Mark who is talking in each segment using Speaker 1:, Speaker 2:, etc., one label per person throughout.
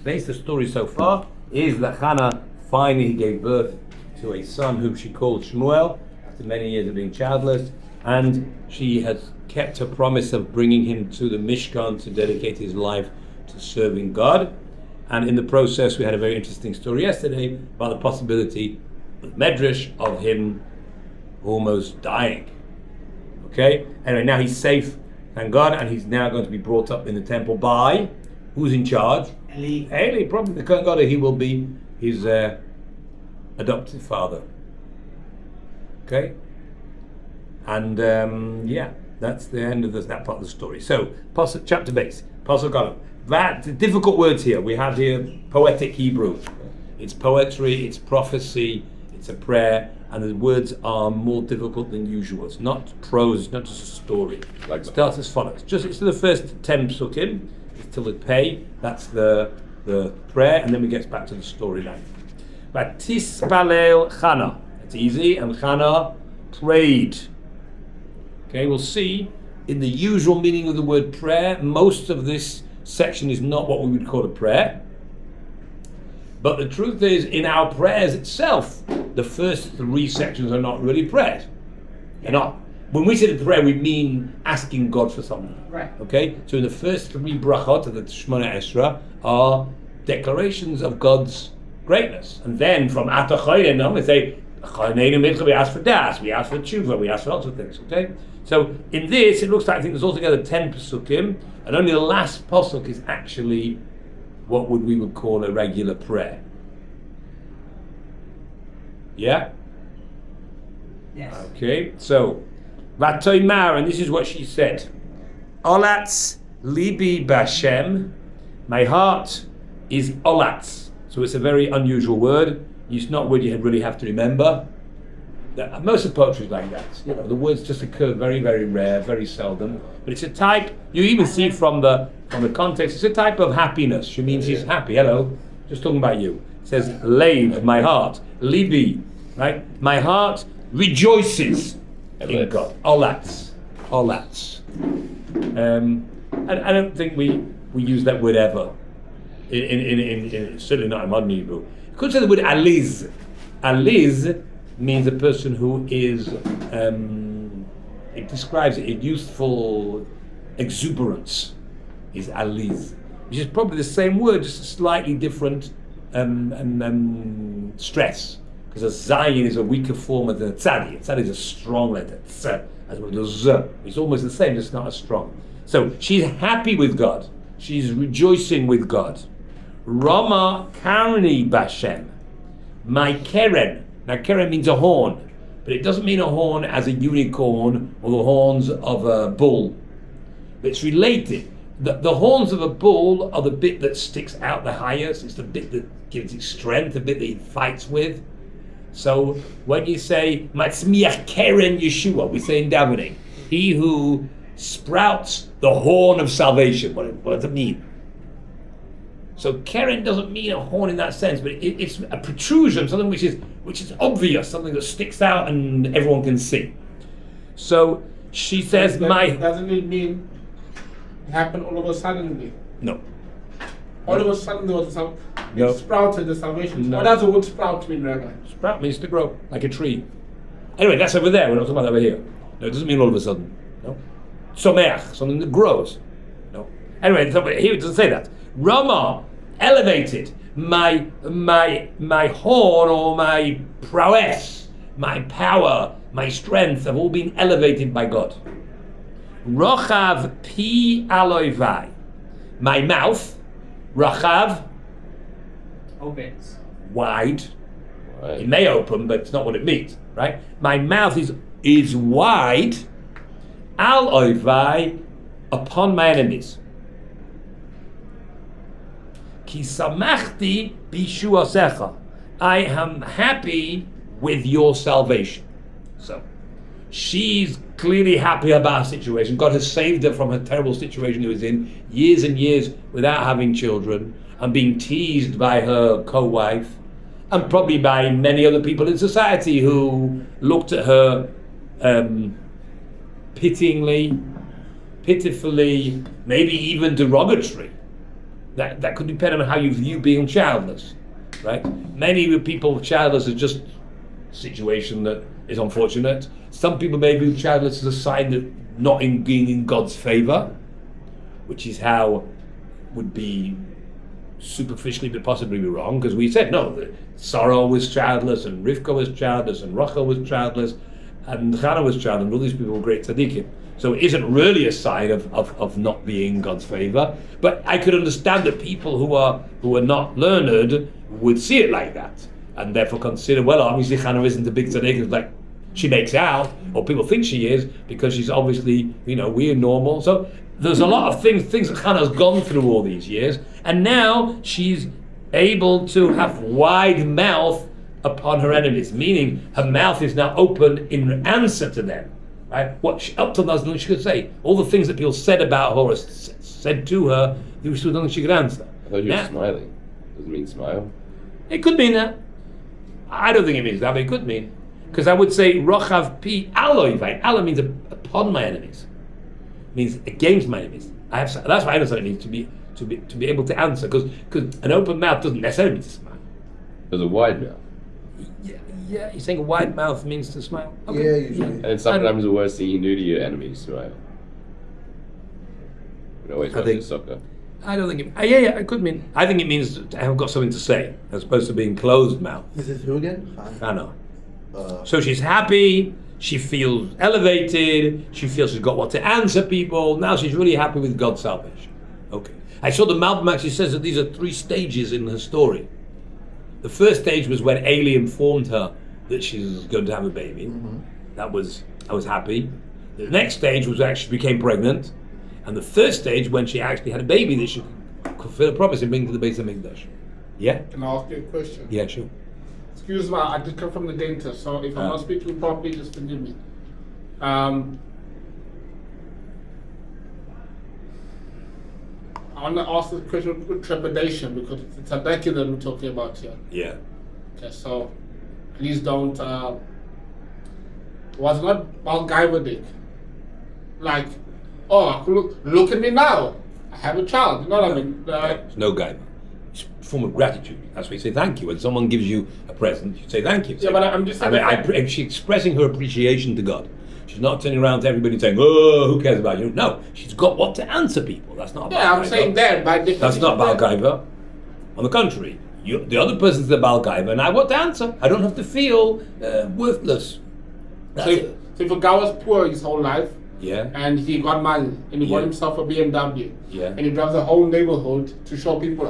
Speaker 1: Based the story so far is that Hannah finally gave birth to a son whom she called Shmuel after many years of being childless, and she has kept her promise of bringing him to the Mishkan to dedicate his life to serving God. And in the process, we had a very interesting story yesterday about the possibility, Medrash, of him almost dying. Okay? Anyway, now he's safe, thank God, and he's now going to be brought up in the temple by, who's in charge? Eli, probably the Kohen Gadol. He will be his adoptive father. Okay? And that's the end of that part of the story. So, chapter base, Pasuk Aleph. That difficult words here. We have here poetic Hebrew. It's poetry, it's prophecy, it's a prayer, and the words are more difficult than usual. It's not prose, it's not just a story. It starts as follows. It's the first 10 psukim, it's till the pay, that's the prayer, and then we get back to the storyline. Vatispalel Chana. It's easy, and Chana prayed. Okay, we'll see in the usual meaning of the word prayer, most of this section is not what we would call a prayer. But the truth is, in our prayers itself, the first 3 sections are not really prayers. They're not. When we say the prayer, we mean asking God for something.
Speaker 2: Right.
Speaker 1: Okay? So in the first 3 brachot of the Shemona Esra are declarations of God's greatness. And then from Atachayim, we say, we ask for das, we ask for tshuva, we ask for lots of things. Okay? So in this, it looks like I think there's altogether 10 pasukim, and only the last pasuk is actually what we would call a regular prayer. Yeah?
Speaker 2: Yes.
Speaker 1: Okay, so Vatoymar, and this is what she said. Olatz libi b'Hashem, my heart is olatz. So it's a very unusual word. It's not a word you really have to remember. Most of poetry is like that. You know, the words just occur very, very rare, very seldom. But it's a type, you even see from the context, it's a type of happiness. She means he's happy. Hello, just talking about you. It says, Leiv, my heart. Libi, right? My heart rejoices in God. All that's. I don't think we use that word ever. In certainly not in modern Hebrew. You could say the word aliz. Aliz means a person who is, it describes a youthful exuberance, is aliz, which is probably the same word, just a slightly different stress, because a zayin is a weaker form of the tzadi. Tzadi is a strong letter, tz, as well as z. It's almost the same, just not as strong. So she's happy with God, she's rejoicing with God. Rama karni bashem, my keren. Now, keren means a horn, but it doesn't mean a horn as a unicorn or the horns of a bull. But it's related. The horns of a bull are the bit that sticks out the highest. It's the bit that gives it strength, the bit that he fights with. So when you say, Matzmiach keren Yeshua, we say in davening, he who sprouts the horn of salvation. What does it mean? So keren doesn't mean a horn in that sense, but it's a protrusion, something which is obvious, something that sticks out and everyone can see. So she says,
Speaker 3: Doesn't it mean it happened all of a sudden?
Speaker 1: No.
Speaker 3: All of a sudden there was some,
Speaker 1: No.
Speaker 3: it sprouted the salvation.
Speaker 1: No.
Speaker 3: What does the word sprout mean, Rabbi?
Speaker 1: Sprout means to grow, like a tree. Anyway, that's over there, we're not talking about over here. No, it doesn't mean all of a sudden. No. Someach, something that grows. No. Anyway, here it doesn't say that. Rama, elevated, my horn or my prowess, my power, my strength have all been elevated by God. Rochav pi aloivai, my mouth, Rochav,
Speaker 2: Opens.
Speaker 1: wide. It may open, but it's not what it means, right? My mouth is wide, al oivai, upon my enemies. Ki samachti bishuasecha. I am happy with your salvation. So, she's clearly happy about her situation. God has saved her from her terrible situation she was in, years and years without having children, and being teased by her co-wife, and probably by many other people in society who looked at her pitifully, maybe even derogatory. That could depend on how you view being childless, right? Many people childless is just a situation that is unfortunate. Some people may view childless as a sign that not in being in God's favor, which is how would be superficially but possibly be wrong, because we said no, Sarah was childless and Rivka was childless and Rachel was childless and Hannah was childless, and all these people were great tzaddikim. So it isn't really a sign of not being in God's favor. But I could understand that people who are not learned would see it like that, and therefore consider, well, obviously Hannah isn't a big tzaddik, like she makes out, or people think she is, because she's obviously, weird, normal. So there's a lot of things that Hannah's gone through all these years, and now she's able to have wide mouth upon her enemies, meaning her mouth is now open in answer to them. Right? Up till now, nothing she could say. All the things that people said about her or said to her, there was nothing she could answer.
Speaker 4: I thought you were smiling. Doesn't mean smile.
Speaker 1: It could mean that. I don't think it means that, but it could mean. Because I would say, Rochav pi aloy. Allah means upon my enemies. It means against my enemies. That's why I know what it means to be able to answer. Because an open mouth doesn't necessarily mean to smile.
Speaker 4: There's a wide mouth.
Speaker 1: Yeah, you're saying a wide mouth means to smile? Okay.
Speaker 5: Yeah, usually.
Speaker 4: And sometimes the worst thing you do to your enemies, smile. We always watch the soccer.
Speaker 1: I don't think it could mean. I think it means to have got something to say, as opposed to being closed mouth.
Speaker 5: Is it who again?
Speaker 1: Hannah. So she's happy, she feels elevated, she feels she's got what to answer people. Now she's really happy with God's salvation. Okay. I saw the Malbim actually says that these are 3 stages in her story. The first stage was when Eli informed her that she was going to have a baby. Mm-hmm. I was happy. The next stage was when she became pregnant. And the third stage when she actually had a baby that she could fulfill a promise and bring to the Beis HaMikdash. Yeah?
Speaker 3: Can I ask you a question?
Speaker 1: Yeah, sure.
Speaker 3: Excuse me, I just come from the dentist, so if I'm not speaking properly, just forgive me. I want to ask this question with trepidation because it's a decade that we're talking about here.
Speaker 1: Yeah.
Speaker 3: Okay, so please don't. Was not Balgaivadik. Like, oh, look at me now. I have a child. You know what I mean?
Speaker 1: It's no guy. It's a form of gratitude. That's why you say thank you. When someone gives you a present, you say thank you.
Speaker 3: Yeah, but I'm just saying.
Speaker 1: She's expressing her appreciation to God. She's not turning around to everybody saying, "Oh, who cares about you?" No, she's got what to answer people. That's not.
Speaker 3: Yeah, I'm saying that by definition.
Speaker 1: That's not Baal Gaiva. On the contrary, the other person's the Baal Gaiva, and I want to answer. I don't have to feel worthless.
Speaker 3: So if a guy was poor his whole life,
Speaker 1: yeah,
Speaker 3: and he got money, and he bought himself a BMW,
Speaker 1: yeah,
Speaker 3: and he drives the whole neighborhood to show people,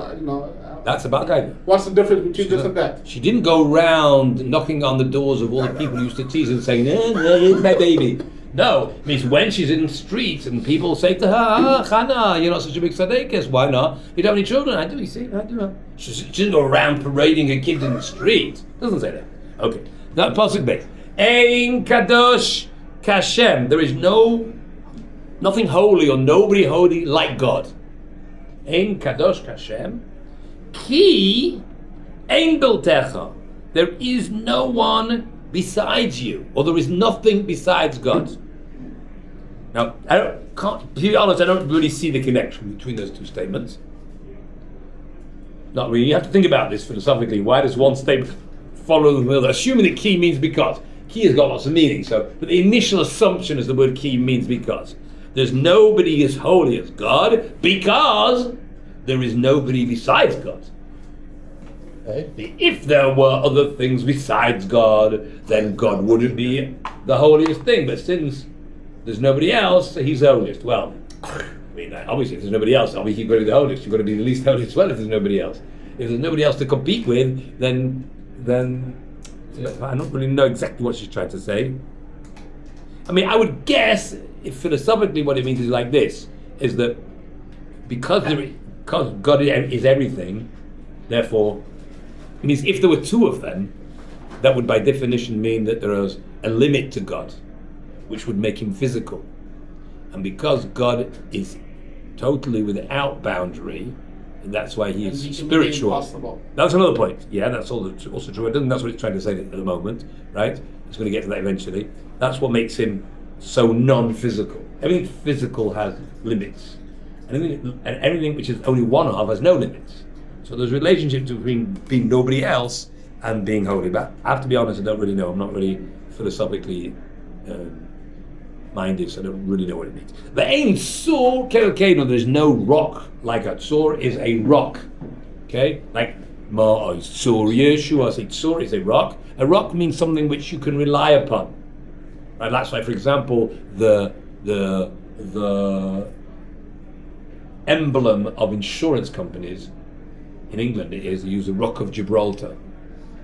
Speaker 1: that's a Baal Gaiva.
Speaker 3: What's the difference between this and that?
Speaker 1: She didn't go round knocking on the doors of all the people who used to tease her and saying, "Here's my baby." No, it means when she's in the street and people say to her, Chana, you're not such a big tzaddikus, why not? You don't have any children? I do, you see, I do. She didn't go around parading her kids in the street. Doesn't say that. Okay. Now, Pasuk Beit. Ein kadosh kashem. There is nothing holy or nobody holy like God. Ein kadosh kashem. Ki ein biltecha. There is no one besides you, or there is nothing besides God. Now, to be honest, I don't really see the connection between those two statements. Not really. You have to think about this philosophically. Why does one statement follow the other? Assuming that ki means because. Ki has got lots of meaning, but the initial assumption is the word ki means because. There's nobody as holy as God because there is nobody besides God. If there were other things besides God, then God wouldn't be the holiest thing. But since there's nobody else, he's the holiest. Well, I mean, obviously, if there's nobody else, obviously you've got to be the holiest. You've got to be the least holiest as well if there's nobody else. If there's nobody else to compete with, then I don't really know exactly what she's trying to say. I mean, I would guess, if philosophically what it means is like this, is that because God is everything, therefore, it means if there were two of them, that would by definition mean that there is a limit to God, which would make him physical. And because God is totally without boundary, and that's why he is spiritual. That's another point. Yeah, that's also true. I don't think that's what it's trying to say at the moment, right? It's going to get to that eventually. That's what makes him so non-physical. Everything physical has limits. and everything which is only one of has no limits. So there's relationships between being nobody else and being holy. But I have to be honest, I don't really know. I'm not really philosophically minded, so I don't really know what it means. The aim Tzur, okay, no, there's no rock like a Tzur is a rock. Okay? Like Ma Tzur Yeshua, say Tzur is a rock. A rock means something which you can rely upon. Right? That's why, for example, the emblem of insurance companies in England is they use the Rock of Gibraltar.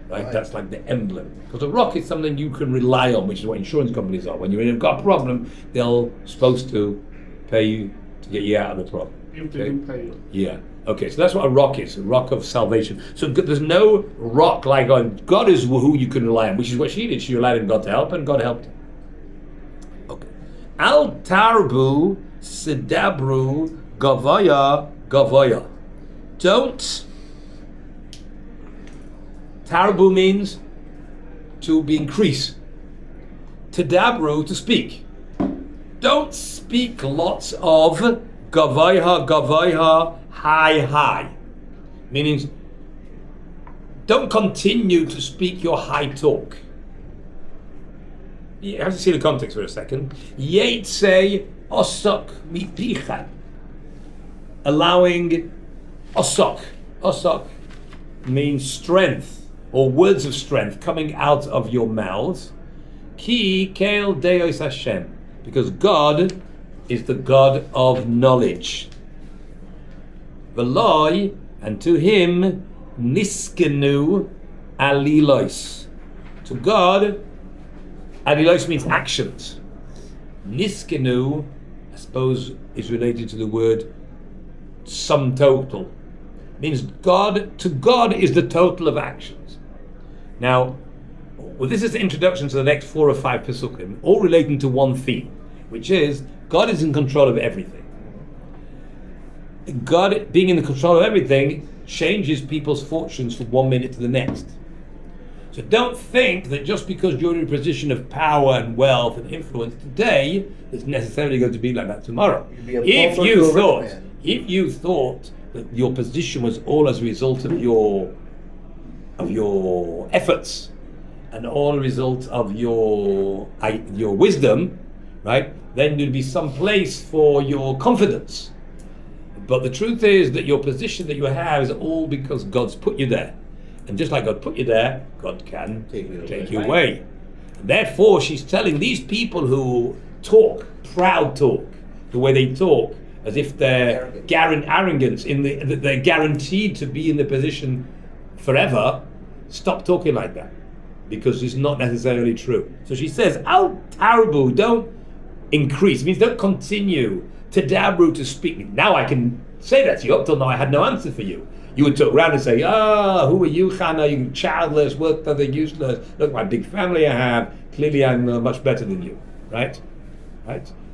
Speaker 1: Right? That's like the emblem. Because a rock is something you can rely on, which is what insurance companies are. When you've got a problem, they're supposed to pay you to get you out of the problem.
Speaker 3: If they do pay you.
Speaker 1: Yeah. Okay, so that's what a rock is, a rock of salvation. So there's no rock like God. God is who you can rely on, which is what she did. She relied on God to help, and God helped her. Okay. Al tarbu sedabru gavaya gavaya. Don't. Tarbu means to be increase. Tadabru, to speak. Don't speak lots of gavaya, high. Meaning, don't continue to speak your high talk. You have to see the context for a second. Yetze osok mipicha. Allowing osok. Osok means strength, or words of strength coming out of your mouths. Ki kel deos Hashem, because God is the God of knowledge. V'loi, and to Him niskenu alilos. To God, alilos means actions. Niskenu, I suppose, is related to the word sum total. Means God, to God is the total of actions. Now, well, this is the introduction to the next 4 or 5 pesukim, all relating to one theme, which is God is in control of everything. God being in the control of everything changes people's fortunes from one minute to the next. So don't think that just because you're in a position of power and wealth and influence today, it's necessarily going to be like that tomorrow. If you thought that your position was all as a result of your efforts and all a result of your wisdom, right? Then there'd be some place for your confidence. But the truth is that your position that you have is all because God's put you there. And just like God put you there, God can take you away. And therefore, she's telling these people who talk, proud talk, the way they talk, as if they're arrogant, they're guaranteed to be in the position forever, stop talking like that. Because it's not necessarily true. So she says, Al tarbu, don't increase. It means don't continue to dabru, to speak. Now I can say that to you. Up till now I had no answer for you. You would talk around and say, who are you, Chana? You're childless, work other useless. Look, my big family I have. Clearly I'm much better than you. Right?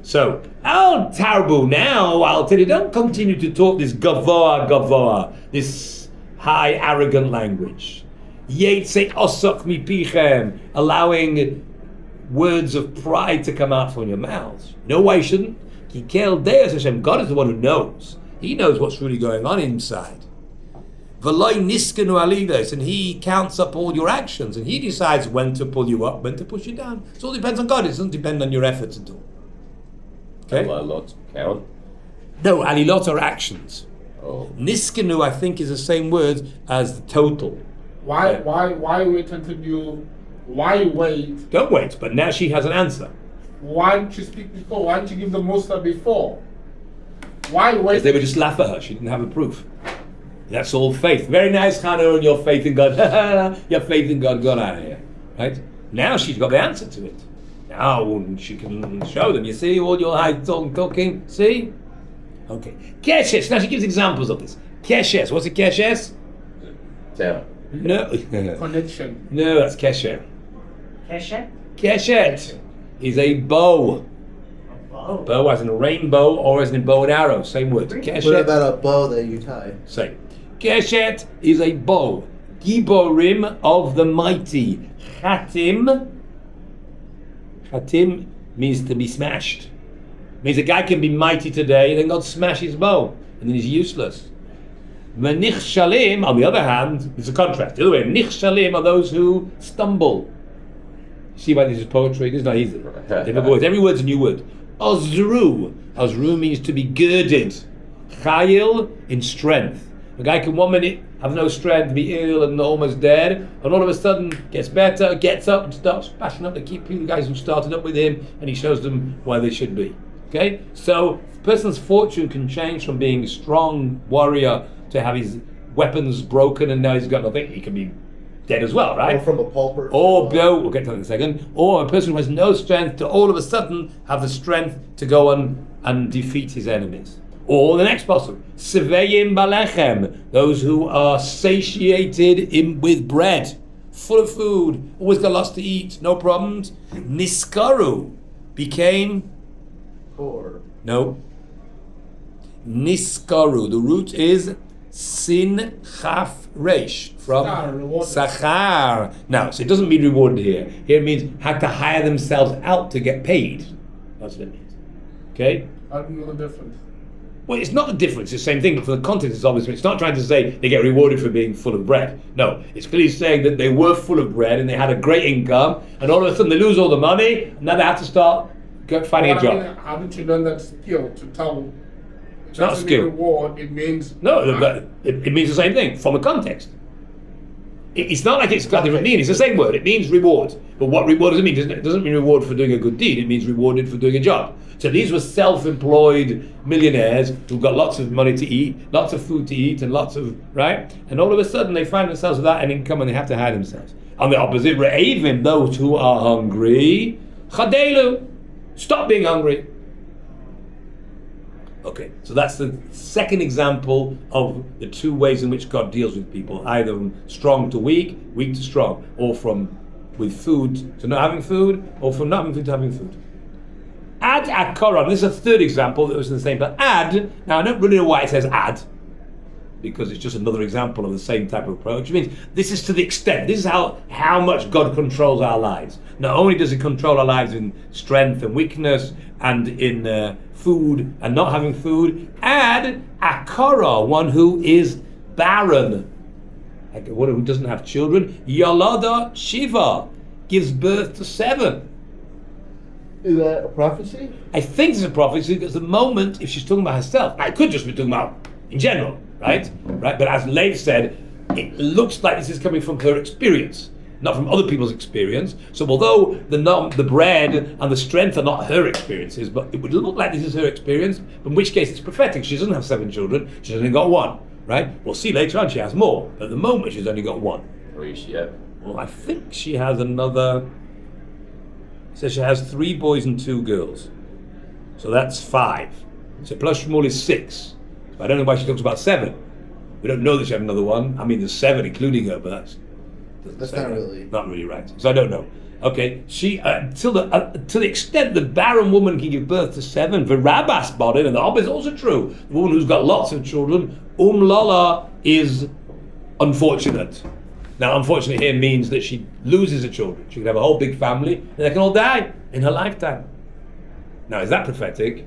Speaker 1: So, Al tarbu, now I'll tell you, don't continue to talk this gavoa, this high, arrogant language. Yetze osok mipichem, allowing words of pride to come out from your mouths. You know why you shouldn't? Ki kel deos Hashem, God is the one who knows. He knows what's really going on inside. V'loi niskenu alidos, and He counts up all your actions, and He decides when to pull you up, when to push you down. It all depends on God. It doesn't depend on your efforts at all. Okay?
Speaker 4: Alilot count?
Speaker 1: No, alilot are actions.
Speaker 4: Oh.
Speaker 1: Niskenu, I think, is the same word as the total.
Speaker 3: Why wait until you? Why wait?
Speaker 1: Don't wait, but now she has an answer.
Speaker 3: Why didn't you speak before? Why didn't you give the Musa before? Why wait?
Speaker 1: Because they would just laugh at her. She didn't have a proof. That's all faith. Very nice, Hannah, and your faith in God. Your faith in God got out of here. Right? Now she's got the answer to it. Now she can show them. You see all your high talking? See? Okay. Keshes. Now she gives examples of this. Keshes. What's a keshes?
Speaker 4: Town.
Speaker 1: No.
Speaker 3: Connection.
Speaker 1: No, that's kesher.
Speaker 2: Keshet?
Speaker 1: Keshet is a bow.
Speaker 2: Oh.
Speaker 1: Bow as in a rainbow or as in a bow and arrow. Same word.
Speaker 5: What
Speaker 1: Keshet.
Speaker 5: about a bow that you tie?
Speaker 1: Same. Keshet is a bow. Giborim of the mighty. Chatim. Chatim means to be smashed. means a guy can be mighty today, then God smash his bow, and then he's useless. Nichshalim, on the other hand, it's a contrast. The other way, nichshalim are those who stumble. See why this is poetry? This is not easy. Different words. Every word's a new word. Ozru. Ozru means to be girded. Chayil, in strength. A guy can 1 minute have no strength, be ill and almost dead, and all of a sudden gets better, gets up and starts bashing up the guys who started up with him, and he shows them why they should be. Okay? So, a person's fortune can change from being a strong warrior to have his weapons broken and now he's got nothing. He can be dead as well, right?
Speaker 5: Or from a pauper.
Speaker 1: Or, we'll get to that in a second. Or a person who has no strength to all of a sudden have the strength to go on and defeat his enemies. Or the next possible, Seveyim Balechem, those who are satiated with bread, full of food, always got lots to eat, no problems. Niskaru became
Speaker 5: Poor.
Speaker 1: no. Niskaru. The root is Sin Chaf Resh from
Speaker 3: Sachar, rewarded.
Speaker 1: Sachar. Now, so it doesn't mean rewarded here. Here it means had to hire themselves out to get paid. That's what it means. Okay?
Speaker 3: I don't know the difference.
Speaker 1: Well, it's not the difference. It's the same thing. For the context, it's obvious. It's not trying to say they get rewarded for being full of bread. No, it's clearly saying that they were full of bread and they had a great income, and all of a sudden they lose all the money, and now they have to start finding a job.
Speaker 3: How did you learn that skill to tell?
Speaker 1: It's not a
Speaker 3: doesn't
Speaker 1: skill.
Speaker 3: mean reward, it means
Speaker 1: No, but it means the same thing from a context. It's not like it's got a different meaning. It's the same word. It means reward. But what reward does it mean? It doesn't mean reward for doing a good deed. It means rewarded for doing a job. So these were self-employed millionaires who got lots of money to eat, lots of food to eat, and lots of, right? And all of a sudden they find themselves without an income and they have to hire themselves. On the opposite, re'evim, those who are hungry, chadelu, stop being hungry. Okay, so that's the second example of the two ways in which God deals with people, either from strong to weak, weak to strong, or from with food to not having food, or from not having food to having food. Ad akoron, this is a third example that was in the same, but ad, now I don't really know why it says ad, because it's just another example of the same type of approach. It means this is to the extent, this is how much God controls our lives. Not only does he control our lives in strength and weakness, and in food and not having food, ad akara, one who is barren, like one who doesn't have children, yalada shiva, gives birth to 7.
Speaker 5: Is that a prophecy?
Speaker 1: I think it's a prophecy because the moment, if she's talking about herself, I could just be talking about in general, right? But as Lev said, it looks like this is coming from her experience, not from other people's experience. So although the bread and the strength are not her experiences, but it would look like this is her experience, in which case it's prophetic. She doesn't have 7 children, she's only got 1, right? We'll see later on she has more, but at the moment she's only got 1.
Speaker 4: 3 she have.
Speaker 1: Well, I think she has another, it says she has 3 boys and 2 girls. So that's 5. So plus Shmuel is 6. So I don't know why she talks about 7. We don't know that she had another one. I mean, there's 7 including her, but that's
Speaker 5: not really.
Speaker 1: Not really right. So I don't know. Okay, she to the extent the barren woman can give birth to 7, V'rabas body, and the opposite is also true. The woman who's got lots of children, lala, is unfortunate. Now, unfortunate here means that she loses her children. She can have a whole big family, and they can all die in her lifetime. Now, is that prophetic?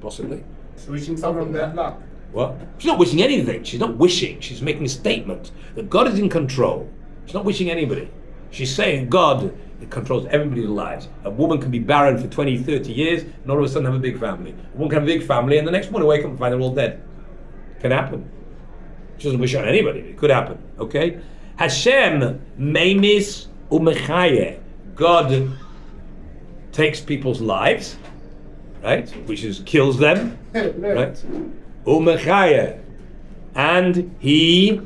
Speaker 1: Possibly.
Speaker 3: switching something from that luck.
Speaker 1: What? She's not wishing anything. She's not wishing. She's making a statement that God is in control. She's not wishing anybody. She's saying God controls everybody's lives. A woman can be barren for 20, 30 years and all of a sudden have a big family. A woman can have a big family and the next morning wake up and find they're all dead. It can happen. She doesn't wish on anybody. It could happen. Okay? Hashem memis umechaye. God takes people's lives, right? Which is kills them, right? Umechaye. And he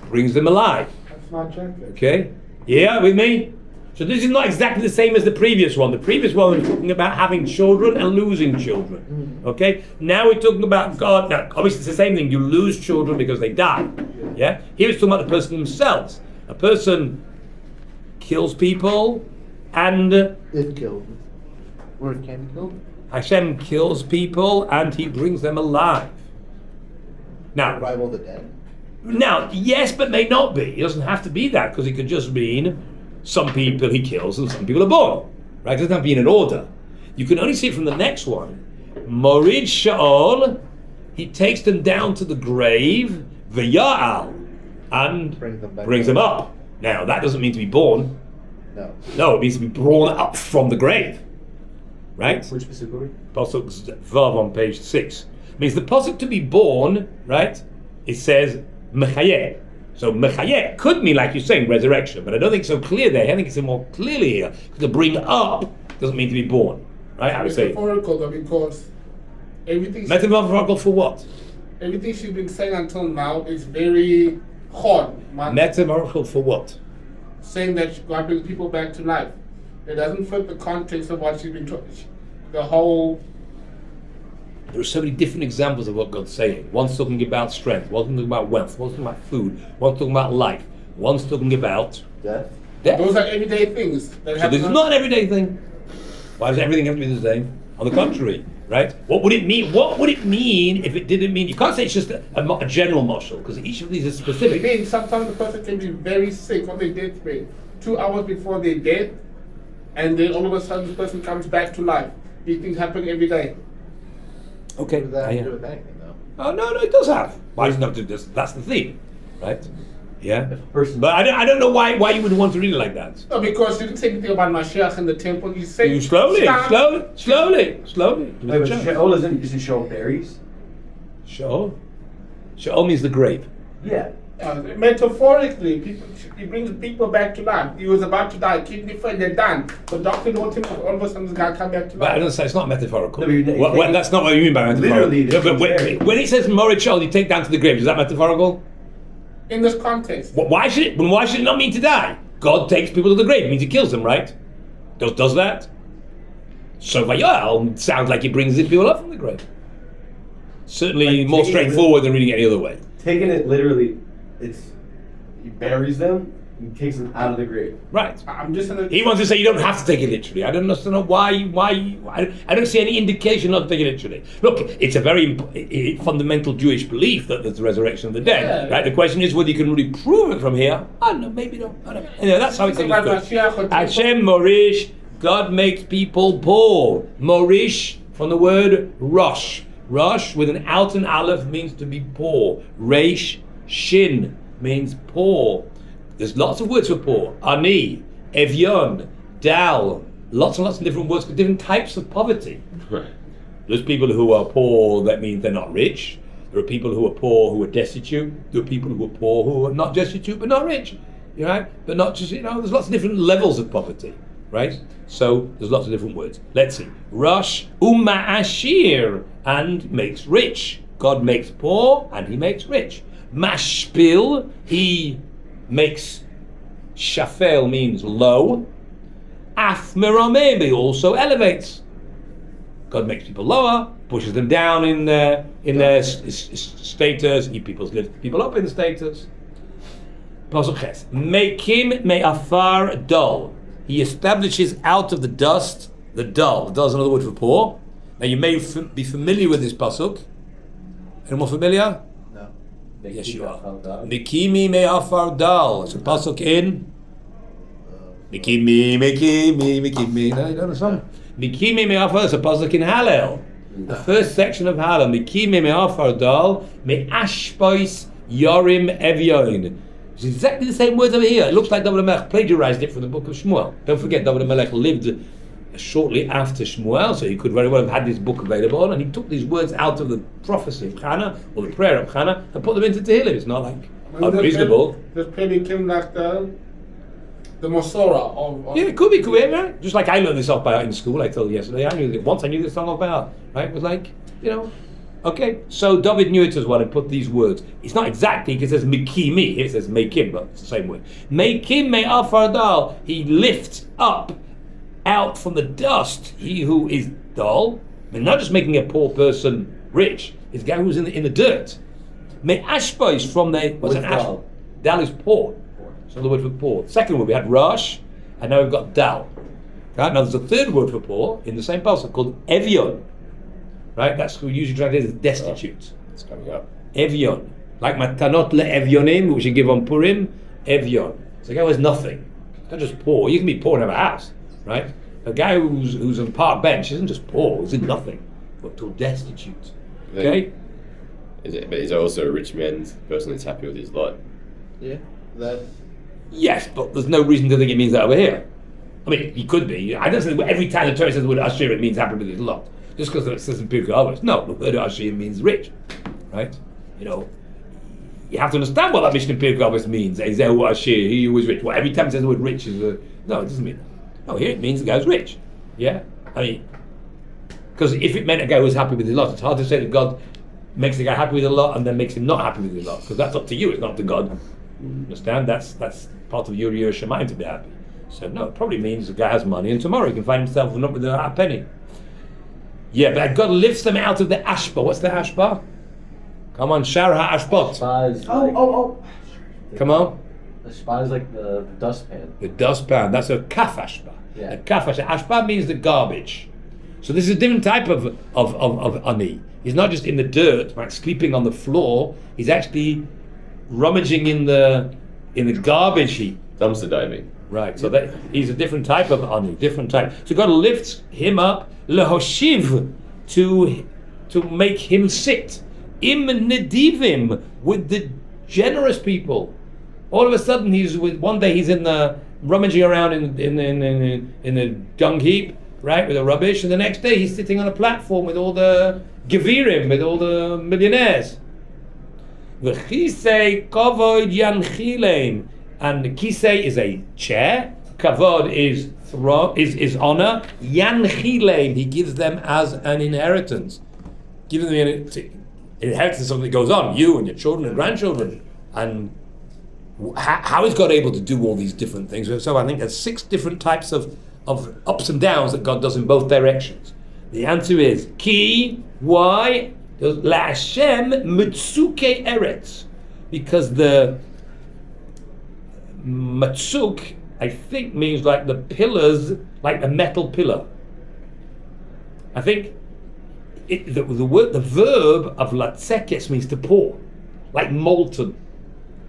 Speaker 1: brings them alive.
Speaker 3: That's not gentle.
Speaker 1: Okay? Yeah, with me? So this is not exactly the same as the previous one. The previous one was talking about having children and losing children. Okay? Now we're talking about God. Now, obviously it's the same thing. You lose children because they die. Yeah? Here it's talking about the person themselves. A person kills people and
Speaker 5: It killed. Or it can be killed.
Speaker 1: Hashem kills people and he brings them alive. Now,
Speaker 5: Revival of the dead.
Speaker 1: Now, yes, but may not be. It doesn't have to be that, because it could just mean some people he kills and some people are born. Right? It doesn't have to be in an order. You can only see it from the next one. Morid Shaul, he takes them down to the grave, V'ya'al, and brings them up. Now, that doesn't mean to be born.
Speaker 5: No.
Speaker 1: No, it means to be brought up from the grave. Right?
Speaker 4: Which specifically?
Speaker 1: Pasuk Vav on page 6. Means the pasuk to be born, right? It says Mechayeh. So Mechayeh could mean, like you're saying, resurrection, but I don't think it's so clear there. I think it's more clearly here. To bring up doesn't mean to be born. Right? I would say.
Speaker 3: Metaphorical though, because everything
Speaker 1: Metaphorical for what?
Speaker 3: everything she's been saying until now is very hard, man.
Speaker 1: Metaphorical for what?
Speaker 3: Saying that God brings people back to life. It doesn't fit the context of what she's been talking. The whole.
Speaker 1: There are so many different examples of what God's saying. One's talking about strength, one's talking about wealth, one's talking about food, one's talking about life, one's talking about
Speaker 5: Death?
Speaker 1: death.
Speaker 3: Those are everyday things that
Speaker 1: So
Speaker 3: happen.
Speaker 1: this is not an everyday thing. Why does everything have to be the same? On the contrary, right? What would it mean? What would it mean if it didn't mean? You can't say it's just a general marshal, because each of these is
Speaker 3: It
Speaker 1: specific.
Speaker 3: means sometimes the person can be very sick on their deathbed, 2 hours before their death, and then all of a sudden the person comes back to life. These things happen every day.
Speaker 1: Okay.
Speaker 5: What does that have to
Speaker 1: yeah.
Speaker 5: do with anything, though?
Speaker 1: Oh no, it does have. Why does it not do this? That's the theme, right? Yeah.
Speaker 4: If a person-
Speaker 1: But I don't know why you would want to read it like that.
Speaker 3: No, because you didn't say anything about Mashiach in the temple. You said
Speaker 1: You slowly.
Speaker 3: Sure.
Speaker 4: Wait, but Sheol isn't Sheol berries?
Speaker 1: Sheol. Sheol means the grave.
Speaker 4: Yeah.
Speaker 3: Metaphorically, he brings people back to life. He was about to die, kidney failure, they're done. The doctor told him all of a sudden he's got to come back to
Speaker 1: But I
Speaker 3: life.
Speaker 1: don't say it's not metaphorical.
Speaker 4: No, but you-
Speaker 1: That's not what you mean by metaphorical.
Speaker 4: Literally,
Speaker 1: No, but
Speaker 4: it's
Speaker 1: when it says Morid Shaul, you take down to the grave. Is that metaphorical?
Speaker 3: In this context,
Speaker 1: Why should it not mean to die? God takes people to the grave. It means he kills them, right? Does that? So Vayal sounds like he brings these people up from the grave. Certainly
Speaker 4: Like
Speaker 1: more
Speaker 4: taking it
Speaker 1: straightforward than reading it any other way.
Speaker 4: Taking it literally, he buries them and takes them out of the grave.
Speaker 1: Right.
Speaker 3: I'm just in a,
Speaker 1: He wants to say you don't have to take it literally. I don't understand why. I don't see any indication not to take it literally. Look, it's a very fundamental Jewish belief that there's the resurrection of the dead.
Speaker 3: Yeah.
Speaker 1: Right. The question is whether you can really prove it from here. I don't know. Maybe not. I don't know. Anyway, that's how it's
Speaker 3: Think about
Speaker 1: understood.
Speaker 3: Mashiach or
Speaker 1: Hashem Morish. God makes people poor. Morish from the word Rosh. Rosh with an out and aleph means to be poor. Reish Shin means poor. There's lots of words for poor. Ani, Evyon, Dal, lots and lots of different words for different types of poverty.
Speaker 4: Right.
Speaker 1: There's people who are poor, that means they're not rich. There are people who are poor who are destitute. There are people who are poor who are not destitute but not rich. You know, but not just, there's lots of different levels of poverty, right? So there's lots of different words. Let's see. Rosh Ashir, and makes rich. God makes poor and he makes rich. Mashpil, he makes, shafel means low. Af merameh, also elevates. God makes people lower, pushes them down in their status. He lift people up in status. Pasuk Ches. Mekim me'afar dull. He establishes out of the dust the dull. Dull is another word for poor. Now you may be familiar with this pasuk. Any more familiar?
Speaker 5: No.
Speaker 1: Yes, you are. Mikimi me'afar dal. It's a pasuk in. Mikimi. No, you don't know the song. Mikimi me'afar. It's a pasuk in Hallel. The first section of Hallel. Mikimi me'afar dal me'ashpois yorim evyon. It's exactly the same words over here. It looks like David HaMelech plagiarized it from the Book of Shmuel. Don't forget, David HaMelech lived shortly after Shmuel, so he could very well have had this book available, and he took these words out of the prophecy of Hannah, or the prayer of Hannah, and put them into Tehillim. It's not like unreasonable.
Speaker 3: This probably came like the Masorah of
Speaker 1: Yeah, it could be, right? Just like I learned this off by heart in school, I told you yesterday. I knew this song off by heart, right? It was like, okay. So David knew it as well and put these words. It's not exactly, because it says Mikimi, it says make him, but it's the same word. Make him, me afardal. He lifts up out from the dust he who is dull. I mean, not just making a poor person rich, it's a guy who's in the dirt. Me ashbois from the, what's an ash?
Speaker 4: Dal?
Speaker 1: Dal is poor. So the word for poor. Second word, we had Rosh, and now we've got Dal. Right? Now there's a third word for poor in the same passage called Evyon. Right? That's who usually translated as destitute.
Speaker 4: It's coming up.
Speaker 1: Evyon. Like Matanot le'evyonim, which you give on Purim, Evyon. It's a guy who has nothing. It's not just poor. You can be poor and have a house, right? A guy who's on park bench isn't just poor, he's in nothing, but till destitute. Okay?
Speaker 4: But is there also a rich man's person that's happy with his lot?
Speaker 5: Yeah. That.
Speaker 1: Yes, but there's no reason to think it means that over here. I mean, he could be. I don't think every time the Torah says the word Ashir, it means happy with his lot. Just because it says in Pirkei Avos. No, the word Ashir means rich. Right? You know, you have to understand what that Mishnah in Pirkei Avos means. Ezehu Ashir, he who is rich. Well, every time it says the word rich is a... No, it doesn't mean that. No, here it means the guy's rich. Yeah? I mean, because if it meant a guy who was happy with his lot, it's hard to say that God makes the guy happy with his lot and then makes him not happy with his lot. Because that's up to you, it's not to God. Understand? That's part of your Shemayim to be happy. So no, it probably means the guy has money and tomorrow he can find himself not with a penny. Yeah, but God lifts them out of the ashba. What's the ashba? Come on, Shar HaAshbot.
Speaker 6: Ashba is like,
Speaker 1: Come on.
Speaker 6: Ashba is like the dustpan.
Speaker 1: The dustpan, that's a kaf ashba.
Speaker 6: Yeah.
Speaker 1: A kaf ashba. Ashba means the garbage. So this is a different type of ani. He's not just in the dirt, like sleeping on the floor. He's actually rummaging in the garbage heap.
Speaker 4: Dumpster diving.
Speaker 1: Right, so that he's a different type of ani, different type. So God lifts him up, lehoshiv, to make him sit. Im nedivim, with the generous people. All of a sudden, one day he's rummaging around in the dung heap, right, with the rubbish, and the next day he's sitting on a platform with all the gevirim, with all the millionaires. V'chisei kavod yanchilein. And kisei is a chair, kavod is honor, yanchilein, he gives them as an inheritance. Giving them an inheritance, something that goes on, you and your children and grandchildren. And how is God able to do all these different things? So I think there's 6 different types of ups and downs that God does in both directions. The answer is, ki, why? La Hashem mitzuke eretz. Because the matzuk, I think, means like the pillars, like the metal pillar. I think the verb of latzekes means to pour, like molten,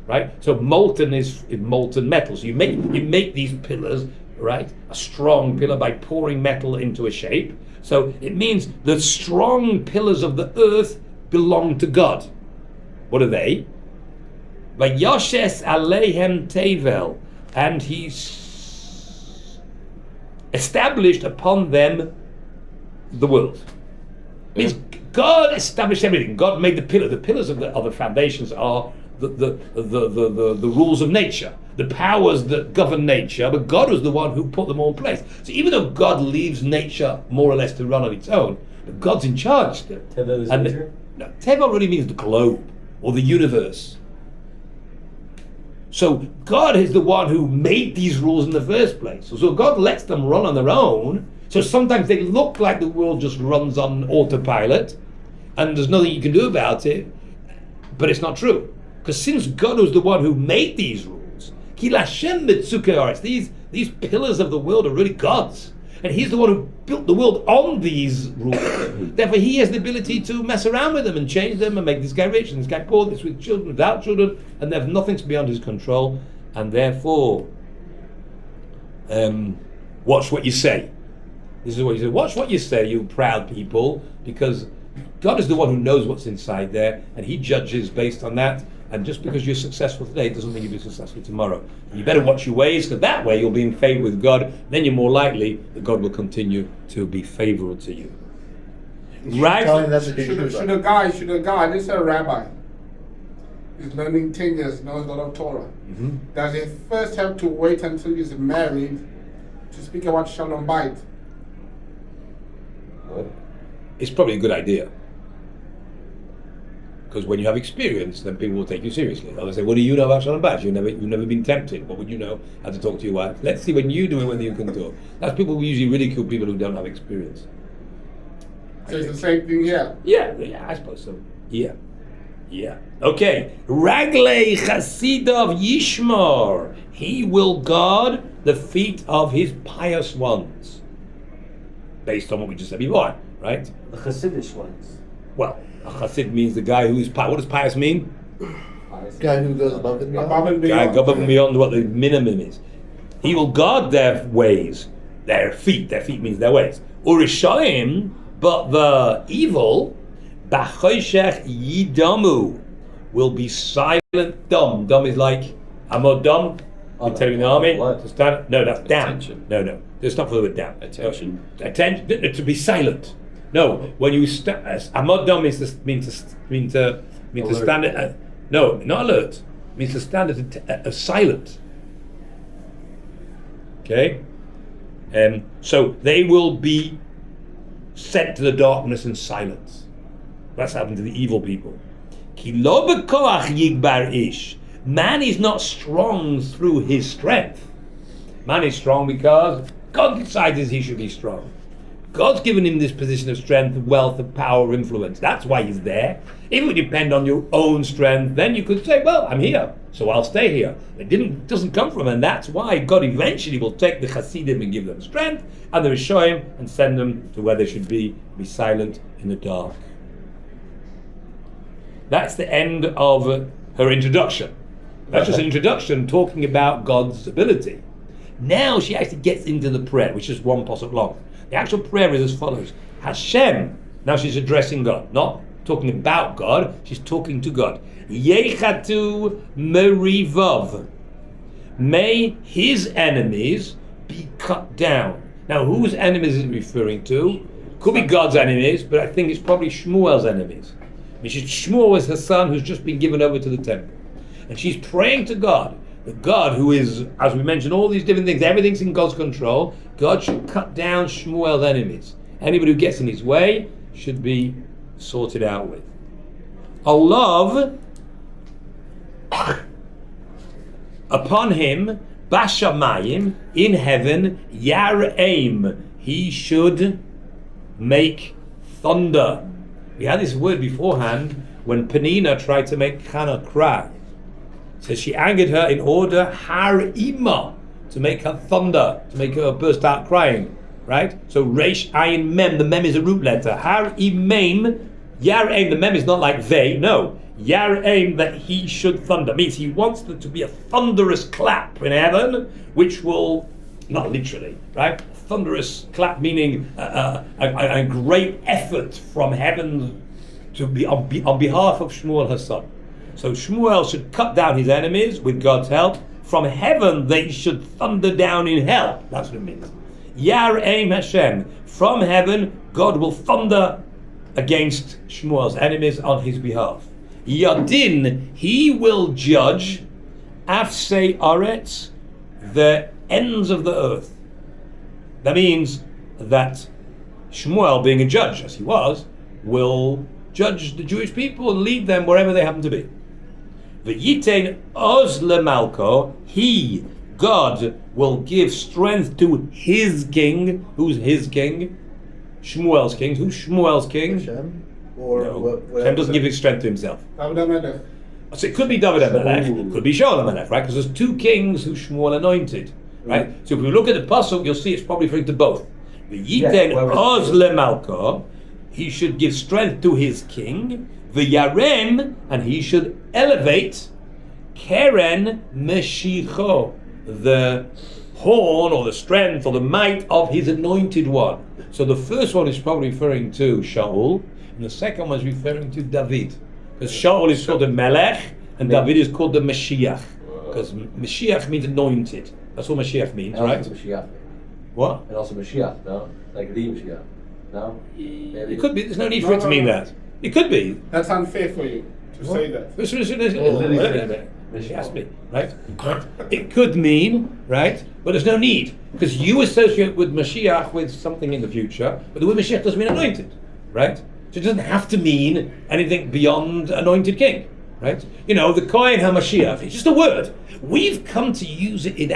Speaker 1: right? So molten is molten metal. So you make these pillars, right? A strong pillar by pouring metal into a shape. So it means the strong pillars of the earth belong to God. What are they? Vayoshes aleihem tevel, and he established upon them the world. It means God established everything. God made the pillar. The pillars of the foundations are the rules of nature, the powers that govern nature. But God was the one who put them all in place. So even though God leaves nature more or less to run on its own, but God's in charge still.
Speaker 6: Teva is nature?
Speaker 1: No, Teva really means the globe or the universe. So God is the one who made these rules in the first place. So God lets them run on their own. So sometimes they look like the world just runs on autopilot and there's nothing you can do about it. But it's not true. Because since God was the one who made these rules, these pillars of the world are really God's. And he's the one who built the world on these rules. Therefore, he has the ability to mess around with them and change them and make this guy rich and this guy poor, this with children, without children, and there's nothing's beyond his control. And therefore, watch what you say. This is what he said. Watch what you say, you proud people, because God is the one who knows what's inside there, and he judges based on that. And just because you're successful today doesn't mean you'll be successful tomorrow. You better watch your ways, because that way you'll be in favor with God. Then you're more likely that God will continue to be favorable to you. Right?
Speaker 3: Should a guy, this is a rabbi, he's learning 10 years, knows a lot of Torah.
Speaker 1: Mm-hmm.
Speaker 3: Does he first have to wait until he's married to speak about Shalom Bait?
Speaker 1: It's probably a good idea. Because when you have experience, then people will take you seriously. They'll say, "What do you know about Shalom Bait? You've never been tempted. What would you know how to talk to your wife? Let's see when you do it whether you can talk." That's people who usually ridicule people who don't have experience.
Speaker 3: So it's the same thing here.
Speaker 1: Yeah, I suppose so. Yeah. Okay. Raglei Chasidov Yishmor. He will guard the feet of his pious ones. Based on what we just said before, right?
Speaker 6: The Hasidic ones.
Speaker 1: Well, a chassid means the guy who is pious. What does pious mean?
Speaker 5: Guy who goes above and beyond.
Speaker 3: Above and
Speaker 1: Guy
Speaker 3: beyond.
Speaker 1: above and beyond what the minimum is. He will guard their ways. Their feet means their ways. Urishoim, but the evil, Bachoshech Yidamu, will be silent dumb. Dumb is like Amod dumb. You're telling the army to stand. No, that's down.
Speaker 4: Attention.
Speaker 1: No. There's not for the word down.
Speaker 4: Attention.
Speaker 1: Attention. To be silent. No, when you Amod dumb means to stand. No, not alert. Means to stand at silent. Okay. So they will be sent to the darkness and silence. That's happened to the evil people. Ki lo b'koach yigbar ish. Man is not strong through his strength. Man is strong because God decided he should be strong. God's given him this position of strength, wealth, of power, influence. That's why he's there. If it would depend on your own strength, then you could say, well, I'm here, so I'll stay here. It doesn't come from him, and that's why God eventually will take the Hasidim and give them strength, and the Rishoyim, and send them to where they should be silent in the dark. That's the end of her introduction. That's just an introduction talking about God's ability. Now she actually gets into the prayer, which is one pasuk long. The actual prayer is as follows: Hashem. Now she's addressing God, not talking about God. She's talking to God. Yechatu merivov. May his enemies be cut down. Now, whose enemies is it referring to? Could be God's enemies, but I think it's probably Shmuel's enemies. Shmuel was her son who's just been given over to the temple. And she's praying to God, the God who is, as we mentioned, all these different things, everything's in God's control. God should cut down Shmuel's enemies. Anybody who gets in his way should be sorted out with. Allah upon him, Bashamayim, in heaven, Yar'aim, he should make thunder. We had this word beforehand when Penina tried to make Hannah cry. It says she angered her in order, Har'ima, to make her thunder, to make her burst out crying. Right? So Reish Ayin Mem, the Mem is a root letter. Har'imaim, Yar'aim, the Mem is not like they, no. Yar'aim, that he should thunder, means he wants there to be a thunderous clap in heaven, which will, not literally, right? A thunderous clap meaning a great effort from heaven to be on behalf of Shmuel her son. So Shmuel should cut down his enemies with God's help. From heaven they should thunder down in hell. That's what it means. Yar'aim Hashem. From heaven God will thunder against Shmuel's enemies on his behalf. Yadin, he will judge Afsei Aretz, the ends of the earth. That means that Shmuel, being a judge as he was, will judge the Jewish people and lead them wherever they happen to be. V'yitein oz lemalko, he, God, will give strength to his king. Who's his king? Shmuel's king. Who's Shmuel's king?
Speaker 5: Hashem? Or
Speaker 1: No. Hashem doesn't give his strength to himself.
Speaker 3: David HaMelech.
Speaker 1: So it could be David HaMelech, it could be Shaul HaMelech, right? Because there's two kings who Shmuel anointed, right? So if we look at the pasuk, you'll see it's probably referring to both. V'yitein oz lemalko, he should give strength to his king. V'yarem, and he should elevate Keren Meshicho, the horn or the strength or the might of his anointed one. So the first one is probably referring to Shaul, and the second one is referring to David. Because Shaul is called the Melech, and David is called the Mashiach. Because Mashiach means anointed. That's what Mashiach means,
Speaker 6: And
Speaker 1: right?
Speaker 6: also Mashiach.
Speaker 1: What?
Speaker 6: And also Mashiach, no? Like the Mashiach. No?
Speaker 1: It could be, there's no need for it to mean that. It could be.
Speaker 3: That's unfair for you to say that.
Speaker 1: She asked me, right? It could mean, right? But there's no need. Because you associate with Mashiach with something in the future, but the word Mashiach doesn't mean anointed, right? So it doesn't have to mean anything beyond anointed king, right? You know, the Kohen HaMashiach, it's just a word. We've come to use it in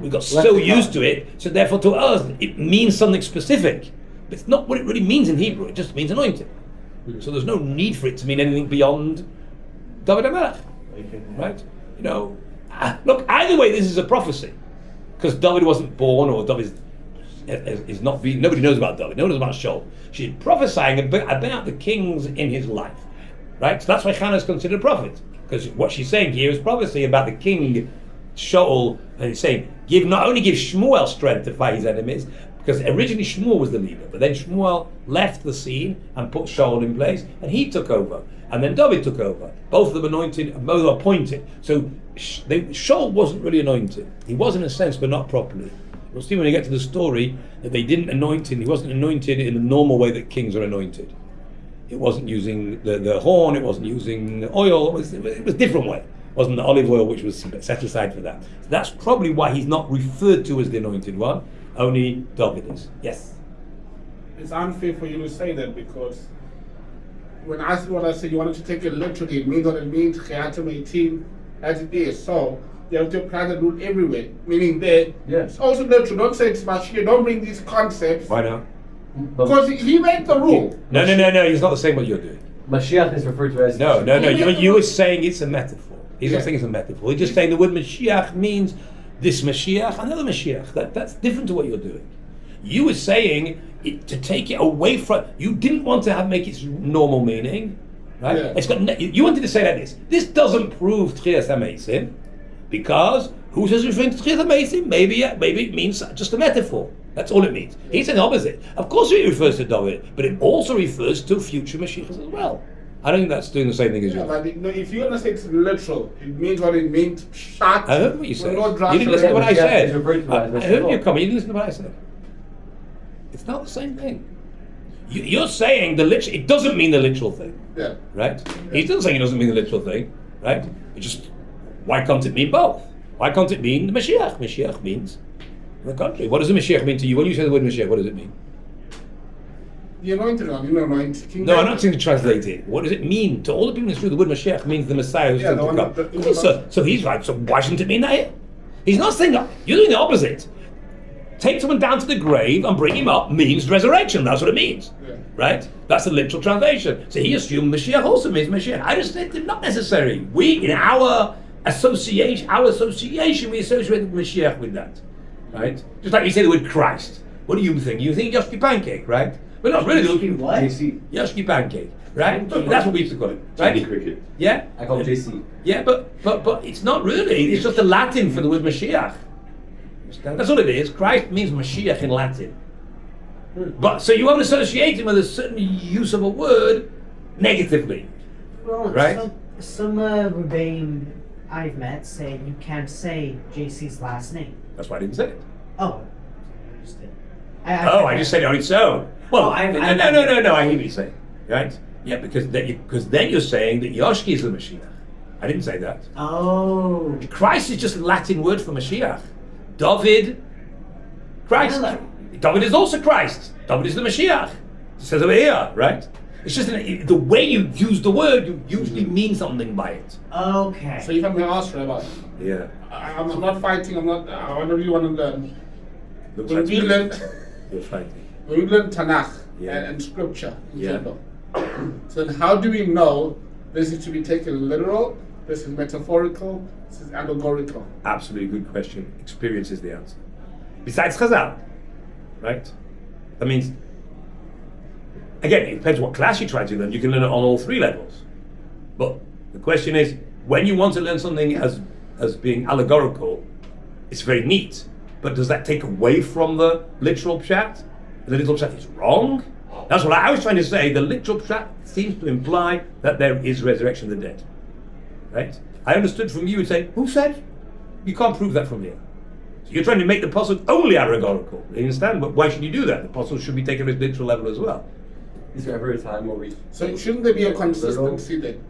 Speaker 1: we've got so used to it, so therefore to us, it means something specific. But it's not what it really means in Hebrew, it just means anointed. So there's no need for it to mean anything beyond David HaMelech. Right? You know, look, either way, this is a prophecy. Because David wasn't born, or David is not being, nobody knows about David, no one knows about Shaul. She's prophesying about the kings in his life. Right? So that's why Hannah is considered a prophet. Because what she's saying here is prophecy about the king Shaul, and he's saying, not only give Shmuel strength to fight his enemies, because originally Shmuel was the leader, but then Shmuel left the scene and put Shaul in place, and he took over, and then David took over. Both of them anointed, both appointed. So Shaul wasn't really anointed. He was in a sense, but not properly. We'll see when we get to the story that they didn't anoint him. He wasn't anointed in the normal way that kings are anointed. It wasn't using the horn, it wasn't using oil, it was a different way. It wasn't the olive oil which was set aside for that. So that's probably why he's not referred to as the anointed one, only David is. Yes?
Speaker 3: It's unfair for you to say that because when I said what I said, you wanted to take it literally, it means what it means, Chiatum 18, as it is. So you have to apply the rule everywhere, meaning that it's also literal. Don't say it's Mashiach, don't bring these concepts.
Speaker 1: Why not?
Speaker 3: Because he made the rule.
Speaker 1: No, he's not the same what you're doing.
Speaker 6: Mashiach is referred to as...
Speaker 1: No, you were saying it's a metaphor. He's not saying it's a metaphor. He's just saying the word Mashiach means this Mashiach, another Mashiach. That's different to what you're doing. You were saying to take it away from... You didn't want to make its normal meaning, right?
Speaker 3: Yeah.
Speaker 1: It's got. You wanted to say like this. This doesn't prove Tchias HaMeisim, because who says referring to Tchias HaMeisim? Maybe it means just a metaphor. That's all it means. He said the opposite. Of course it refers to David, but it also refers to future Mashiachs as well. I don't think that's doing the same thing as you.
Speaker 3: But if you're going to say it's literal, it means what it means. Shut.
Speaker 1: I heard what you said.
Speaker 3: No
Speaker 1: You didn't listen to what I said.
Speaker 6: It's referred to as
Speaker 1: I heard your comment. You didn't listen to what I said. It's not the same thing. You're saying the literal. It doesn't mean the literal thing,
Speaker 3: Yeah.
Speaker 1: right? He's still saying it doesn't mean the literal thing, right? It just, why can't it mean both? Why can't it mean the Mashiach? Mashiach means the country. What does the Mashiach mean to you? When you say the word Mashiach, what does it mean?
Speaker 3: The anointed one, anointed king.
Speaker 1: No, I'm not saying to translate it. What does it mean? To all the people in this room, the word Mashiach means the Messiah who's
Speaker 3: Yeah,
Speaker 1: going
Speaker 3: the
Speaker 1: to
Speaker 3: one
Speaker 1: come.
Speaker 3: that-
Speaker 1: So he's right, so why shouldn't it mean that here? He's not saying that. You're doing the opposite. Take someone down to the grave and bring him up means resurrection. That's what it means.
Speaker 3: Yeah.
Speaker 1: Right? That's the literal translation. So he assumed Mashiach also means Mashiach. I just think it's not necessary. We, in our association, we associate Mashiach with that. Right? Just like you say the word Christ. What do you think? You think Yoshki pancake, right? We're not really looking
Speaker 2: What?
Speaker 6: JC.
Speaker 1: Yoshki pancake, right? That's what we used to call it, right?
Speaker 4: Jimmy Cricket.
Speaker 1: Yeah?
Speaker 6: I call it JC.
Speaker 1: Yeah, but it's not really. It's just the Latin for the word Mashiach. That's all it is. Christ means Mashiach in Latin. But so you won't associate him with a certain use of a word negatively.
Speaker 2: Well,
Speaker 1: Right?
Speaker 2: some Rebbeim I've met say you can't say JC's last name.
Speaker 1: That's why I didn't say it.
Speaker 2: Oh, I understand.
Speaker 1: I just said it on its own. Well,
Speaker 2: Oh, I
Speaker 1: no, I hear what you're saying. Right? Yeah, because then you're saying that Yoshki is the Mashiach. I didn't say that.
Speaker 2: Oh.
Speaker 1: Christ is just a Latin word for Mashiach. David, Christ.
Speaker 2: Hello.
Speaker 1: David is also Christ. David is the Mashiach. It says over here, right? It's just the way you use the word, you usually mean something by it.
Speaker 2: Okay.
Speaker 3: So if I'm going to ask Rabbi,
Speaker 1: Yeah.
Speaker 3: I'm not fighting, I really want to learn.
Speaker 1: Looks
Speaker 3: When
Speaker 1: like
Speaker 3: we learn,
Speaker 1: you're fighting.
Speaker 3: when we learn Tanach
Speaker 1: Yeah.
Speaker 3: and scripture in
Speaker 1: Yeah.
Speaker 3: general, so then how do we know this is to be taken literal, this is metaphorical, this is allegorical?
Speaker 1: Absolutely good question. Experience is the answer. Besides Chazal, right? That means, again, it depends what class you try to learn. You can learn it on all three levels. But the question is, when you want to learn something as being allegorical, it's very neat. But does that take away from the literal pshat? The literal pshat is wrong? That's what I was trying to say. The literal pshat seems to imply that there is resurrection of the dead. Right? I understood from you would say, who said? You can't prove that from here. So you're trying to make the apostle only allegorical. You understand? But why should you do that? The apostle should be taken at literal level as well.
Speaker 6: Is there ever a time where we...
Speaker 3: So shouldn't there be a consistency then?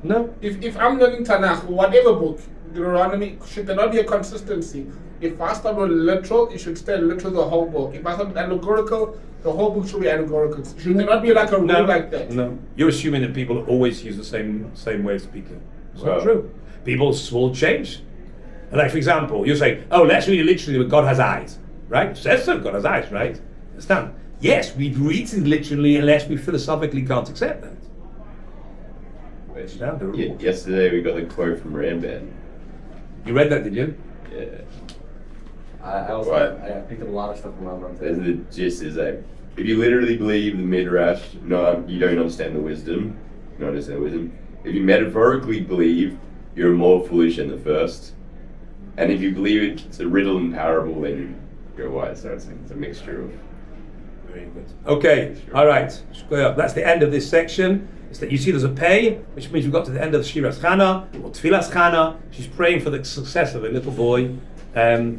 Speaker 1: No.
Speaker 3: If I'm learning Tanakh, whatever book, Deuteronomy, should there not be a consistency? If I start with literal, it should stay literal the whole book. If I start with allegorical, the whole book should be allegorical. Should there not be like a rule like that?
Speaker 1: No. You're assuming that people always use the same way of speaking. It's not
Speaker 4: Wow.
Speaker 1: true. People will change. Like, for example, you say, oh, let's read it literally, but God has eyes. Right? It says so, God has eyes, right? Understand? Yes, we read it literally unless we philosophically can't accept that. Understand the rule.
Speaker 4: Yesterday we got the quote from Ramban.
Speaker 1: You read that, did you?
Speaker 4: Yeah.
Speaker 6: I also
Speaker 4: Right.
Speaker 6: I picked up a lot of stuff from Rambam
Speaker 4: There's
Speaker 6: today.
Speaker 4: the gist is that if you literally believe the Midrash, no, you don't understand the wisdom. You don't understand the wisdom. If you metaphorically believe, you're more foolish than the first. And if you believe it's a riddle and parable, then you're wise. So it's a mixture of.
Speaker 1: Very good. Okay, all right. That's the end of this section. It's that you see there's a pay, which means we've got to the end of the Shiras Chana, or Tfilas Chana. She's praying for the success of a little boy. He'll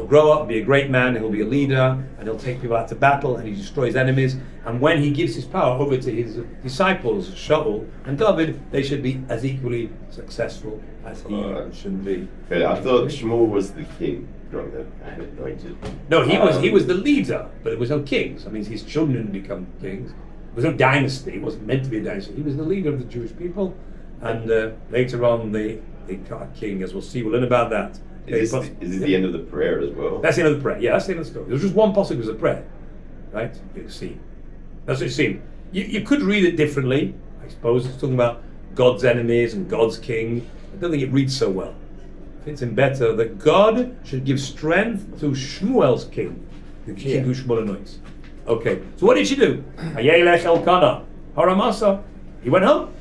Speaker 1: grow up and be a great man, he'll be a leader, and he'll take people out to battle, and he destroys enemies. And when he gives his power over to his disciples, Shaul and David, they should be as equally successful as he should be.
Speaker 4: But I thought Shmuel was the king. Anointed.
Speaker 1: No, he was the leader, but there was no kings. I mean, his children didn't become kings. There was no dynasty. It wasn't meant to be a dynasty. He was the leader of the Jewish people, and later on they got a king, as we'll see. We'll learn about that.
Speaker 4: Is this the end of the prayer as well?
Speaker 1: That's the end of the prayer. Yeah, that's the end of the story. There was just one passage was a prayer, right? You see, that's what it seemed. You could read it differently, I suppose. It's talking about God's enemies and God's king. I don't think it reads so well. It fits in better that God should give strength to Shmuel's king, the king who Shmuel anoints. Okay, so what did she do? Hayelech Elkanah Haramasa. He went home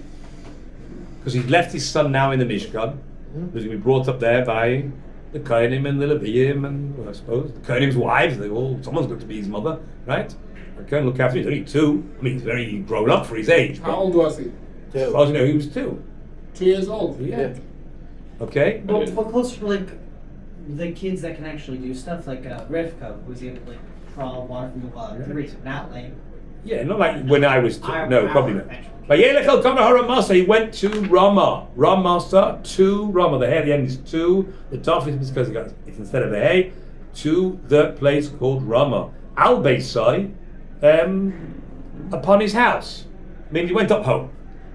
Speaker 1: because he'd left his son now in the Mishkan. He was going to be brought up there by the Kohanim and the Leviim, and well, I suppose the Kohanim's wives. Someone's got to be his mother, right? Okay, and look after him. He's only 2. I mean, he's very grown up for his age.
Speaker 3: How old was he?
Speaker 1: As far as you know, he was 2.
Speaker 3: 2 years old.
Speaker 1: Yeah. Okay.
Speaker 2: Well, closer to like the kids that can actually do stuff, like Rivka was able to like crawl water from the bottom, not like.
Speaker 1: Yeah, not like when I was 2. No, probably not.
Speaker 2: Eventually.
Speaker 1: Vayelech Elkanah Haramasa. He went to Ramah. Ramasa to Ramah. The hay at the end is 2. The taf is because it's instead of the hay to the place called Ramah. Al Beisai, upon his house. I mean, he went up home.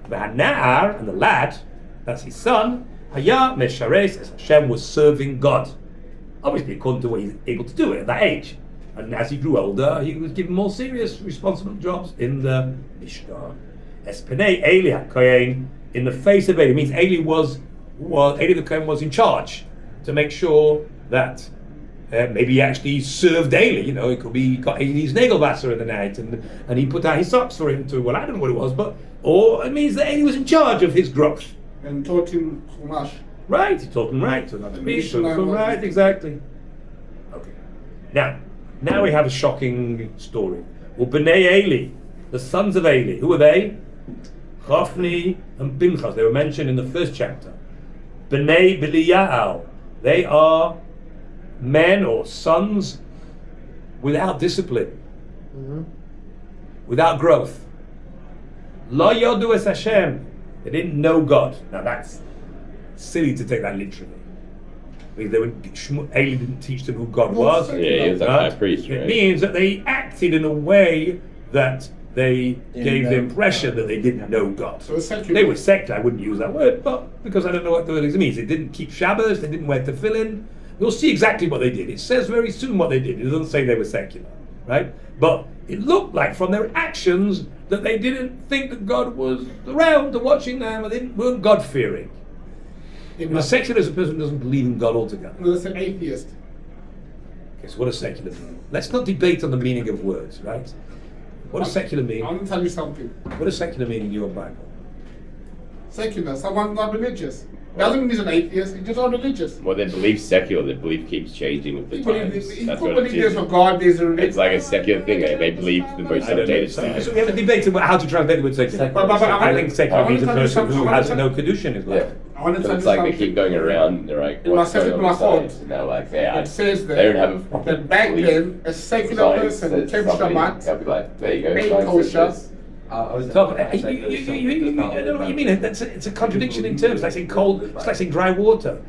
Speaker 1: V'hana'ar, and the lad, that's his son, Haya Meshares, as Hashem was serving God. Obviously, according to what he's able to do at that age. And as he grew older, he was given more serious, responsible jobs in the Mishkan. Espenei Eli HaKohen, in the face of Eli, means Eli the Kohen was in charge to make sure that maybe he actually served Eli. You know, it could be he got Eli's nagelwasser in the night, and he put out his socks for him to. Well, I don't know what it was, or it means that Eli was in charge of his growth.
Speaker 3: And taught him Chumash.
Speaker 1: Right, he taught him right, so not to be so right, exactly. Okay. Now we have a shocking story. Well, B'nai Eli, the sons of Eli, who are they? Chafni and Pinchas. They were mentioned in the first chapter. B'nai B'liyaal. They are men or sons without discipline, without growth. Lo yodu es Hashem. They didn't know God. Now that's silly to take that literally. Eli didn't teach them who God was.
Speaker 4: Yeah, he was a high priest, right?
Speaker 1: It means that they acted in a way that they gave the impression that they didn't know God.
Speaker 3: So
Speaker 1: they were secular. I wouldn't use that word, but because I don't know what the word means. They didn't keep Shabbos, they didn't wear tefillin. You'll see exactly what they did. It says very soon what they did. It doesn't say they were secular, right? But it looked like from their actions that they didn't think that God was around to watching them, and they weren't God-fearing. A secular is a person who doesn't believe in God altogether.
Speaker 3: No, that's an atheist.
Speaker 1: Okay, so what does secular mean? Let's not debate on the meaning of words, right? What does secular mean?
Speaker 3: I want to tell you something.
Speaker 1: What does secular mean in your Bible?
Speaker 3: Secular, someone not religious. Doesn't mean he's an atheist, he's just not religious.
Speaker 4: Well, their belief's secular. Their belief keeps changing with the times. That's what it
Speaker 3: there's
Speaker 4: is.
Speaker 3: for God, there's a religion.
Speaker 4: It's like a secular thing. They believe the most
Speaker 1: I don't know.
Speaker 4: updated
Speaker 1: So
Speaker 4: stuff.
Speaker 1: we have a debate about how to translate the word secular.
Speaker 3: But
Speaker 1: I think secular means a person who has no
Speaker 3: condition.
Speaker 1: kedusha in his life.
Speaker 3: I want to
Speaker 4: So
Speaker 3: tell
Speaker 4: it's
Speaker 3: you
Speaker 4: like they
Speaker 3: something.
Speaker 4: keep going around. They're like, what's going on with science? And they're like, yeah,
Speaker 3: It says
Speaker 4: they don't have a
Speaker 3: that back
Speaker 4: belief.
Speaker 3: then, a secular
Speaker 4: Science
Speaker 3: person
Speaker 4: says
Speaker 3: kept
Speaker 4: something,
Speaker 3: Shabbat,
Speaker 4: they'll be like, there you go.
Speaker 3: made
Speaker 4: science says
Speaker 3: kosher.
Speaker 4: this.
Speaker 6: I was
Speaker 1: So, I don't know what you mean. It's a contradiction in terms. It's like saying cold. It's like saying dry water.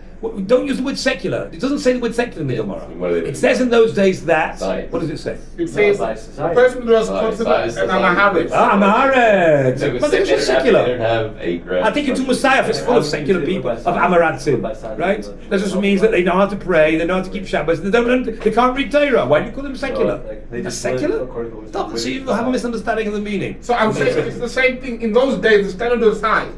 Speaker 1: Don't use the word secular. It doesn't say the word secular in the
Speaker 4: What do
Speaker 1: Gemara.
Speaker 4: they do?
Speaker 1: It says in those days that.
Speaker 4: Science.
Speaker 1: What does it say?
Speaker 3: It says a person who was considered an Amaharit.
Speaker 1: Amaretz.
Speaker 4: They
Speaker 1: But they're just
Speaker 4: don't
Speaker 1: secular.
Speaker 4: have a graph.
Speaker 1: I think it's Messiah is full of secular people, of Amaratzim, right? That just means that they know how to pray, they know how to keep Shabbos, they can't read Torah. Why do you call them secular? They're secular? Stop, so you have a misunderstanding of the meaning.
Speaker 3: So I'm saying it's the same thing. In those days, the standard was high.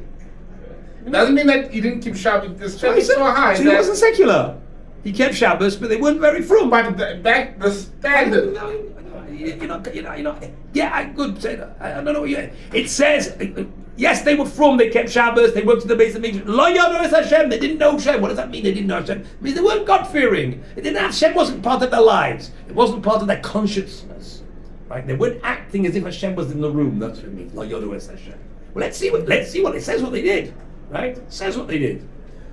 Speaker 3: Doesn't mean that he didn't keep Shabbat. The standard was so high.
Speaker 1: So he
Speaker 3: that-
Speaker 1: wasn't secular. He kept Shabbos, but they weren't very frum.
Speaker 3: But back the standard.
Speaker 1: Good. I don't know. It says, yes, they were from. They kept Shabbos. They worked in the base of Mikdash. Lo yadu es Hashem. They didn't know Hashem. What does that mean? They didn't know Hashem. It means they weren't God fearing. They didn't have Hashem. Wasn't part of their lives. It wasn't part of their consciousness. Right? They weren't acting as if Hashem was in the room. That's what it means. Lo yadu es Hashem. Well, let's see what it says. What they did. Right? It says what they did.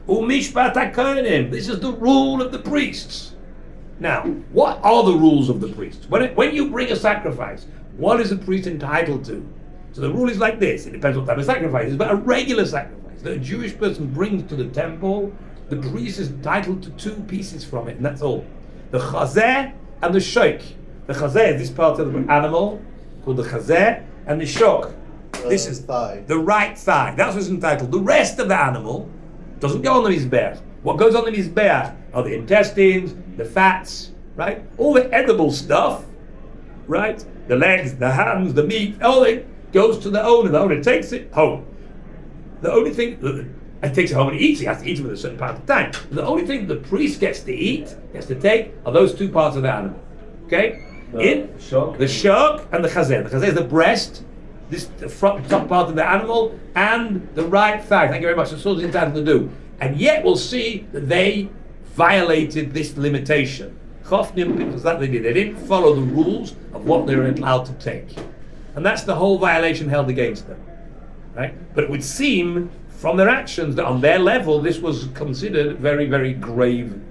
Speaker 1: Umishpat hakohanim. This is the rule of the priests. Now, what are the rules of the priests? When you bring a sacrifice, what is a priest entitled to? So the rule is like this. It depends what type of sacrifice it is, but a regular sacrifice that a Jewish person brings to the temple, the priest is entitled to 2 pieces from it, and that's all. The chazeh and the shok. The chazeh is this part of the animal called the chazeh, and the shok. This is
Speaker 5: thigh.
Speaker 1: The right thigh. That's what's entitled. The rest of the animal doesn't go on the mizbeach. What goes on the mizbeach are the intestines, the fats, right? All the edible stuff, right? The legs, the hands, the meat, all it goes to the owner. The owner takes it home. The only thing, and takes it home and eats. He has to eat it with a certain part of time. The only thing the priest gets to eat, gets to take, are those 2 parts of the animal. Okay? The shok and the chazeh. The chazeh is the breast, the front top part of the animal, and the right thigh. Thank you very much. That's all he's entitled to do. And yet we'll see that they violated this limitation. Chofnim, because that they did. They didn't follow the rules of what they were allowed to take. And that's the whole violation held against them. Right? But it would seem from their actions that on their level this was considered very, very grave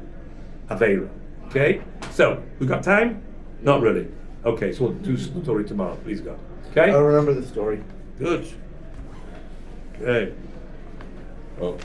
Speaker 1: Aveira. Okay? So, we got time? Not really. Okay, so we'll do the story tomorrow, please God. Okay?
Speaker 5: I remember the story.
Speaker 1: Good. Okay.
Speaker 4: Oh.